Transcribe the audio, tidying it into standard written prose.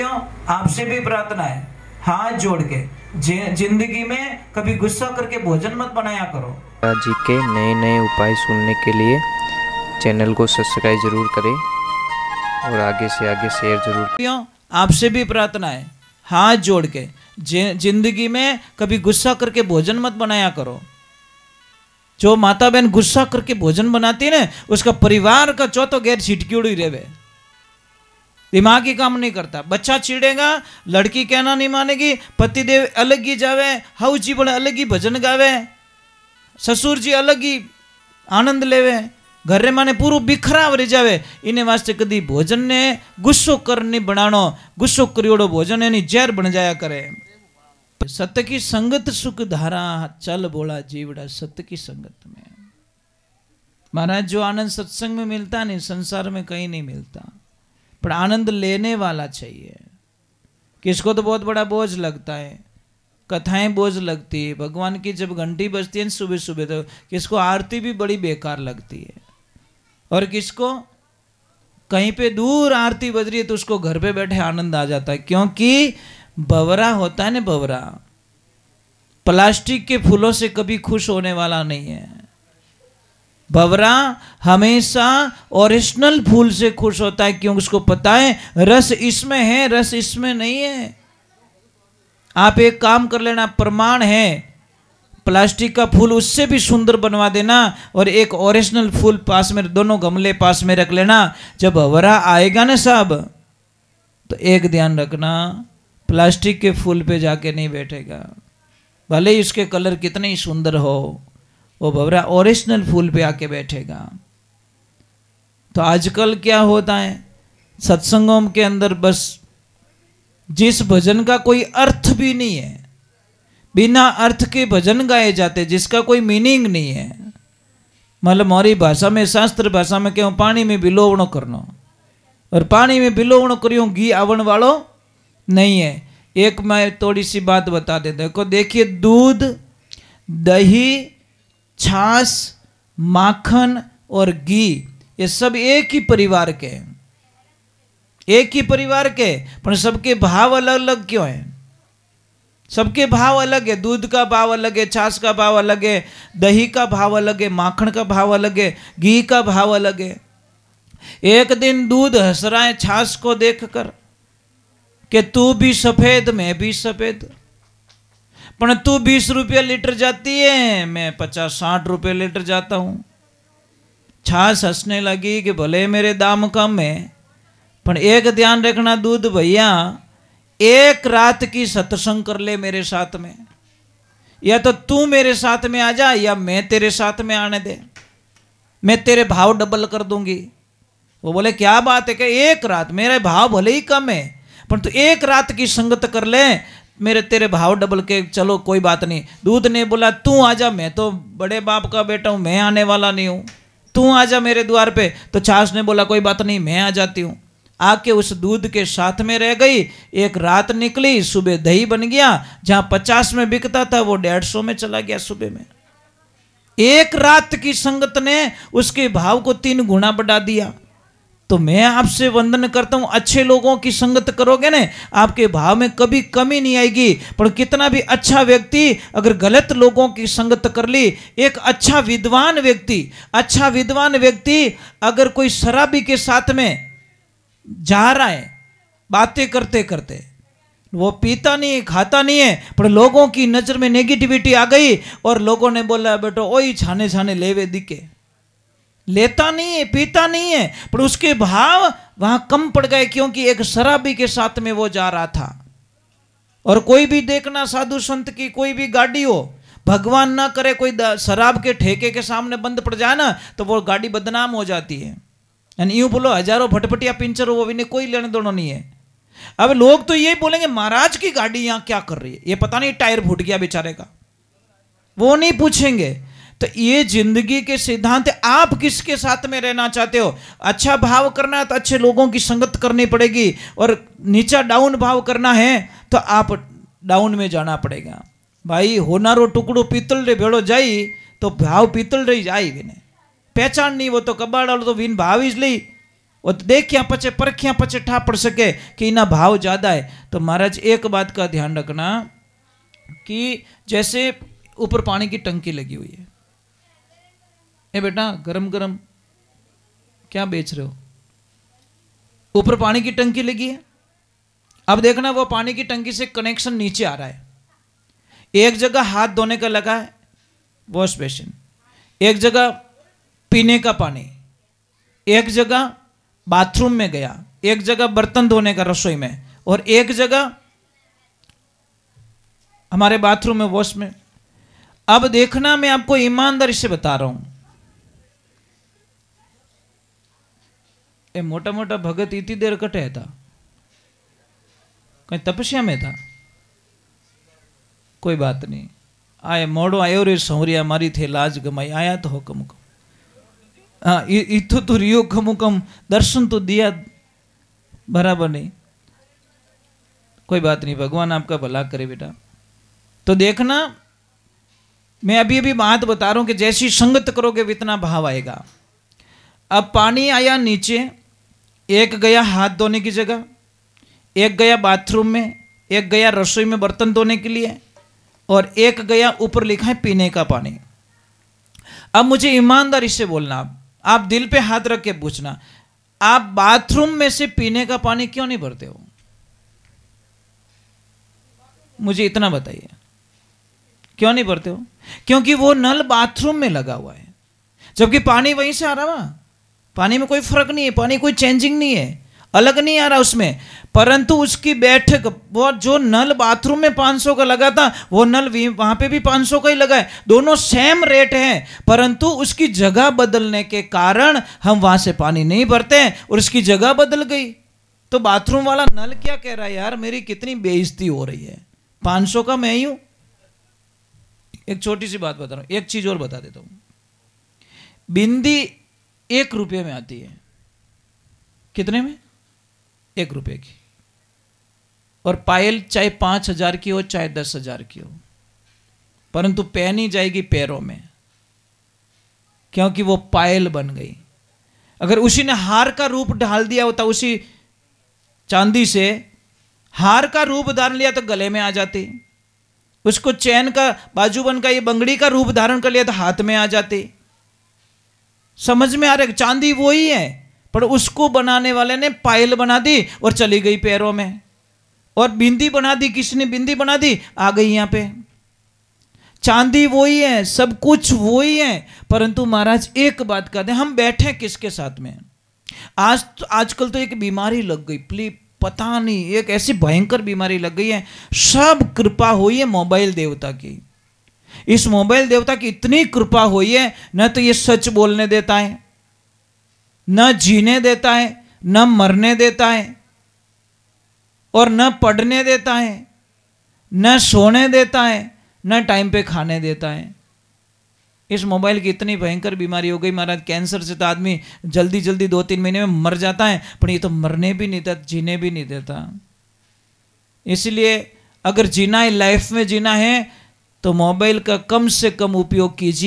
प्रियो, आपसे भी प्रार्थना है, हाथ जोड़ के जिंदगी में कभी गुस्सा करके भोजन मत बनाया करो। जी के नए नए उपाय सुनने के लिए चैनल को सब्सक्राइब जरूर करें और आगे से आगे शेयर जरूर करें। आपसे भी प्रार्थना है, हाथ जोड़ के जिंदगी में कभी गुस्सा करके भोजन मत बनाया करो। जो माता बहन गुस्सा करके भोजन बनाती है ना, उसका परिवार का चौथो गैर छिटकी रेवे, दिमाग ही काम नहीं करता। बच्चा चिड़ेगा, लड़की कहना नहीं मानेगी, पतिदेव अलग ही जावे, हाउ जी बड़े अलग ही भजन गावे, ससुर जी अलग ही आनंद लेवे, घरे माने पूरा बिखराव रह जावे। इन्हें वास्ते कदी भोजन ने गुस्सो कर नहीं बनानो, गुस्सो करियोड़ो भोजन एनी जहर बन जाया करे। सत्य की संगत सुख धारा, चल बोला जीवड़ा सत्य की संगत में। महाराज, जो आनंद सत्संग में मिलता नहीं, संसार में कहीं नहीं मिलता। पर आनंद लेने वाला चाहिए। किसको तो बहुत बड़ा बोझ लगता है, कथाएं बोझ लगती है। भगवान की जब घंटी बजती है सुबह सुबह, तो किसको आरती भी बड़ी बेकार लगती है, और किसको कहीं पे दूर आरती बज रही है तो उसको घर पे बैठे आनंद आ जाता है। क्योंकि बवरा होता है ना, बवरा प्लास्टिक के फूलों से कभी खुश होने वाला नहीं है। बवरा हमेशा ओरिजिनल फूल से खुश होता है, क्योंकि उसको पता है रस इसमें है, रस इसमें नहीं है। आप एक काम कर लेना, प्रमाण है, प्लास्टिक का फूल उससे भी सुंदर बनवा देना और एक ओरिजिनल फूल पास में, दोनों गमले पास में रख लेना। जब बवरा आएगा ना साहब, तो एक ध्यान रखना, प्लास्टिक के फूल पे जाके नहीं बैठेगा, भले ही उसके कलर कितने ही सुंदर हो, वो भवरा ओरिजिनल फूल पे आके बैठेगा। तो आजकल क्या होता है, सत्संगों के अंदर बस जिस भजन का कोई अर्थ भी नहीं है, बिना अर्थ के भजन गाए जाते, जिसका कोई मीनिंग नहीं है। मतलब हमारी भाषा में, शास्त्र भाषा में क्यों, पानी में बिलोवणो करनो, और पानी में बिलोवणो करियो घी आवण वालो नहीं है। एक मैं थोड़ी सी बात बता देता हूं। देखिए, दूध, दही, छाछ, माखन और घी, ये सब एक ही परिवार के, एक ही परिवार के, पर सबके भाव अलग अलग क्यों हैं? सबके भाव अलग है। दूध का भाव अलग है, छाछ का भाव अलग है, दही का भाव अलग है, माखन का भाव अलग है, घी का भाव अलग है। एक दिन दूध हंस रहा है छाछ को देखकर कि तू भी सफेद, मैं भी सफेद, पर तू 20 रुपया लीटर जाती है, मैं 50-60 रुपये लीटर जाता हूं। छाछ हंसने लगी कि भले मेरे दाम कम है, पर एक ध्यान रखना दूध भैया, एक रात की सत्संग कर ले मेरे साथ में, या तो तू मेरे साथ में आ जा या मैं तेरे साथ में आने दे, मैं तेरे भाव डबल कर दूंगी। वो बोले क्या बात है, कि एक रात, मेरे भाव भले ही कम है, पर तू एक रात की संगत कर ले, मेरे तेरे भाव डबल के, चलो कोई बात नहीं। दूध ने बोला तू आजा, मैं तो बड़े बाप का बेटा हूं, मैं आने वाला नहीं हूं, तू आजा मेरे द्वार पे। तो छाछ ने बोला कोई बात नहीं, मैं आ जाती हूं। आके उस दूध के साथ में रह गई। एक रात निकली, सुबह दही बन गया, जहां 50 में बिकता था वो 150 में चला गया सुबह में। एक रात की संगत ने उसके भाव को 3 गुना बढ़ा दिया। तो मैं आपसे वंदन करता हूं, अच्छे लोगों की संगत करोगे ना, आपके भाव में कभी कमी नहीं आएगी। पर कितना भी अच्छा व्यक्ति अगर गलत लोगों की संगत कर ली, एक अच्छा विद्वान व्यक्ति अगर कोई शराबी के साथ में जा रहा है, बातें करते करते, वो पीता नहीं है, खाता नहीं है, पर लोगों की नजर में नेगेटिविटी आ गई और लोगों ने बोला बेटो ओई छाने छाने लेवे दिखे, लेता नहीं है, पीता नहीं है, पर उसके भाव वहां कम पड़ गए, क्योंकि एक शराबी के साथ में वो जा रहा था। और कोई भी देखना, साधु संत की कोई भी गाड़ी हो, भगवान ना करे कोई शराब के ठेके के सामने बंद पड़ जाए ना, तो वो गाड़ी बदनाम हो जाती है। यानी यूं बोलो, हजारों भटभटिया पिंचर हो, वो भी कोई लेने देना नहीं है। अब लोग तो यही बोलेंगे महाराज की गाड़ी यहां क्या कर रही है, ये पता नहीं टायर फूट गया बेचारे का, वो नहीं पूछेंगे। तो ये जिंदगी के सिद्धांत। आप किसके साथ में रहना चाहते हो? अच्छा भाव करना है तो अच्छे लोगों की संगत करनी पड़ेगी, और नीचा डाउन भाव करना है तो आप डाउन में जाना पड़ेगा। भाई होनारो टुकड़ो पीतल रे भेड़ो जाई तो भाव पीतल रही जाई, विने पहचान नहीं, वो तो कबाड़ वालों तो विन भाव ही ली, और देखिया पचे परखिया पचे ठा पड़ सके कि इना भाव ज्यादा है। तो महाराज एक बात का ध्यान रखना कि जैसे ऊपर पानी की टंकी लगी हुई है, ए बेटा गरम गरम क्या बेच रहे हो, ऊपर पानी की टंकी लगी है। अब देखना वो पानी की टंकी से कनेक्शन नीचे आ रहा है, एक जगह हाथ धोने का लगा है वॉश बेसिन, एक जगह पीने का पानी, एक जगह बाथरूम में गया, एक जगह बर्तन धोने का रसोई में, और एक जगह हमारे बाथरूम में वॉश में। अब देखना मैं आपको ईमानदारी से बता रहा हूं, ये मोटा मोटा भगत इतनी देर कटे था, कहीं तपस्या में था, कोई बात नहीं, आए मोड़ो आयो रे सौरिया मारी थे लाज गमाई, आया तो हुक्म को, हाँ इतो तो रियो कम कम दर्शन तो दिया, बराबर नहीं, कोई बात नहीं, भगवान आपका भला करे बेटा। तो देखना मैं अभी अभी बात बता रहा हूं कि जैसी संगत करोगे इतना भाव आएगा। अब पानी आया नीचे, एक गया हाथ धोने की जगह, एक गया बाथरूम में, एक गया रसोई में बर्तन धोने के लिए, और एक गया ऊपर लिखा है पीने का पानी। अब मुझे ईमानदारी से बोलना, आप दिल पे हाथ रख के पूछना, आप बाथरूम में से पीने का पानी क्यों नहीं भरते हो? मुझे इतना बताइए, क्यों नहीं भरते हो? क्योंकि वो नल बाथरूम में लगा हुआ है, जबकि पानी वहीं से आ रहा है, पानी में कोई फर्क नहीं है, पानी कोई चेंजिंग नहीं है, अलग नहीं आ रहा उसमें, परंतु उसकी बैठक, वो जो नल बाथरूम में 500 का लगा था वो नल वहां पे भी 500 का ही लगा है, दोनों सेम रेट है, परंतु उसकी जगह बदलने के कारण हम वहां से पानी नहीं भरते हैं और उसकी जगह बदल गई। तो बाथरूम वाला नल क्या कह रहा है, यार मेरी कितनी बेइज्जती हो रही है, 500 का मैं ही हूं। एक छोटी सी बात बता रहा हूं, एक चीज और बता देता हूं, बिंदी 1 रुपये में आती है, कितने में? 1 रुपये की, और पायल चाहे 5,000 की हो चाहे 10,000 की हो, परंतु पहनी जाएगी पैरों में, क्योंकि वो पायल बन गई। अगर उसी ने हार का रूप ढाल दिया होता, उसी चांदी से हार का रूप धारण लिया तो गले में आ जाती, उसको चैन का बाजूबंद का ये बंगड़ी का रूप धारण कर लिया तो हाथ में आ जाती। समझ में आ रहा है? चांदी वही है, पर उसको बनाने वाले ने पायल बना दी और चली गई पैरों में, और बिंदी बना दी, किसने बिंदी बना दी, आ गई यहां पे। चांदी वही है, सब कुछ वही है, परंतु महाराज एक बात कहते हैं, हम बैठे किसके साथ में? आजकल तो एक बीमारी लग गई, प्लीज पता नहीं, एक ऐसी भयंकर बीमारी लग गई है, सब कृपा हुई है मोबाइल देवता की। इस मोबाइल देवता की इतनी कृपा हुई है, न तो ये सच बोलने देता है, न जीने देता है, न मरने देता है, और न पढ़ने देता है, न सोने देता है, न टाइम पे खाने देता है। इस मोबाइल की इतनी भयंकर बीमारी हो गई महाराज, कैंसर से तो आदमी जल्दी जल्दी 2-3 महीने में मर जाता है, पर ये तो मरने भी नहीं देता, जीने भी नहीं देता। इसलिए अगर जीना है, लाइफ में जीना है, तो मोबाइल का कम से कम उपयोग कीजिए।